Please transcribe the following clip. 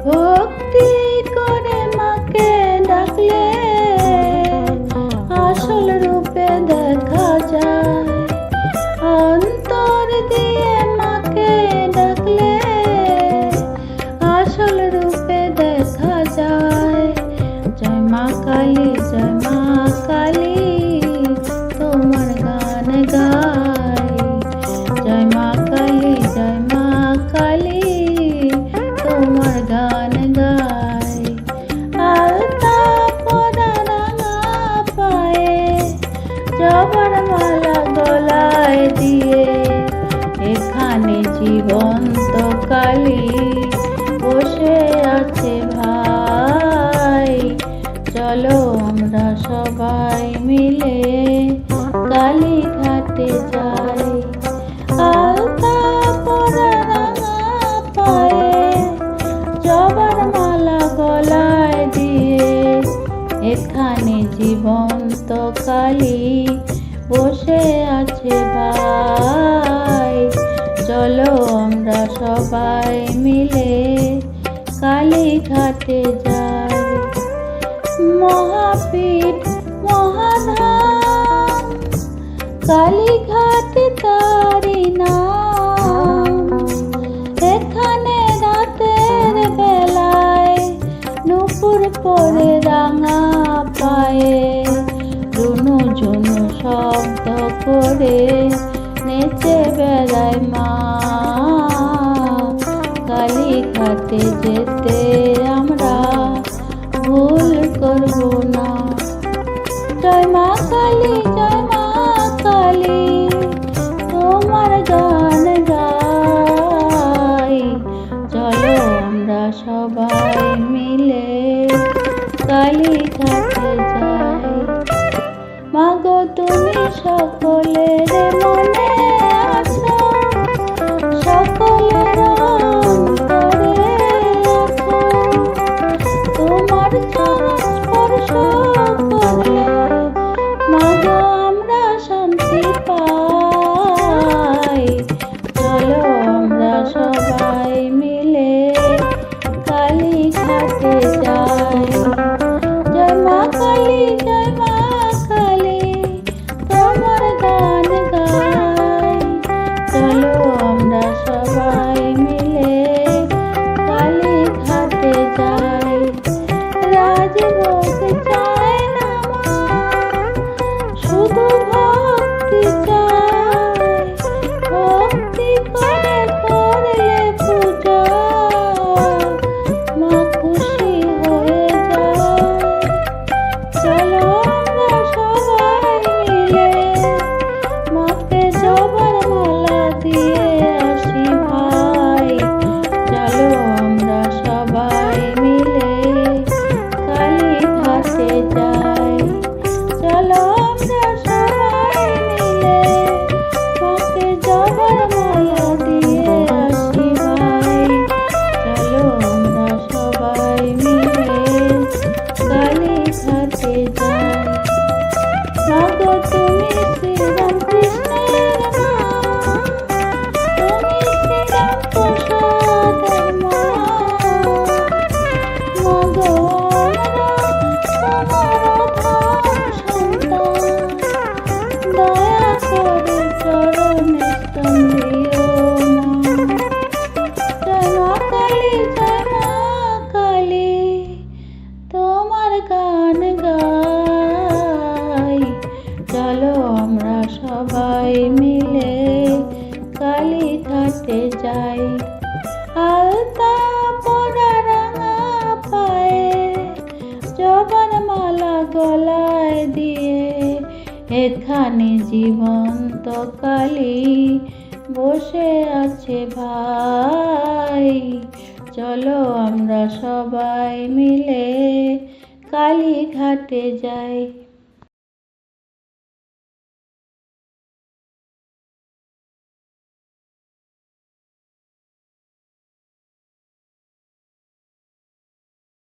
ভক্তি করে মাকে ডাকলে আসল রূপে দেখা যায়। অন্তর দিয়ে মাকে ডাকলে আসল রূপে দেখা যায়। জয় মা কালী, জয় মা কালী, তোমার গান গাই। জয় মা কালী, জয় মা কালী, তোমার গান গাই। আলতা পরা রাঙা পায়ে, জবার মালা গলায় দিয়ে, এখানে জীবন্ত কালী বসে আছে ভাই। চলো আমরা সবাই মিলে কালী ঘাটে যাই। আলতা পরা রাঙা পায়ে, জবার মালা গলায় দিয়ে, এখানে জীবন্ত কালী বসে আছে ভাই। চলো আমরা সবাই মিলে কালী ঘাটে যাই। মহাপীঠ মহাধাম, কালী ঘাটে তারি নাম। এখানে রাতের বেলায় নুপুর পরে রাঙা পায়ে, রুনু ঝুনু শব্দ করে নেচে বেড়ায় মা। কালী ঘাটে যেতে আমরা ভুল করব না। জয় মা কালী, জয় মা কালী, তোমার গান গাই। চলো আমরা সবাই মিলে কালী ঘাটে যাই। মাগো তুমি সকলের মনে আছো, সকলের অন্তরে আছো। তোমার চরণ স্পর্শ করলে মাগো আমরা শান্তি পাই। চলো আমরা সবাই মিলে কালী ঘাটে যাই। জয় মা কালী, জয় মা কালী, তোমার গান গাই। চলো আমরা সবাই মিলে কালী ঘাটে যাই। রাজভোগ চাই না মা, শুধু ভক্তি চাই। ভক্তি করে করলে পূজা, মা খুশি হয়ে যায়। চলো আমরা সবাই মিলে মাকে জবার মালা দিয়ে আসি ভাই। চলো আমরা সবাই মিলে কালী ঘাটে যাই। চলো আমরা সবাই মিলে মাকে জবার মালা দিয়ে আসি ভাই। চলো আমরা সবাই মিলে কালী ঘাটে যাই। মাগো তুমি শ্রীরাম কৃষ্ণের মা, তুমি শ্রীরাম প্রসাদের মা। মাগো আমরা তোমার অধম সন্তান, দয়া করে চরণে স্তন দিও মা। জয় মা কালী, জয় মা কালী, তোমার গান গাই। চলো আমরা সবাই মিলে কালী ঘাটে যাই। আলতা পরা রাঙা পায়ে, জবার মালা গলায় দিয়ে, এখানে জীবন্ত কালী বসে আছে ভাই। চলো আমরা সবাই মিলে কালী ঘাটে যাই।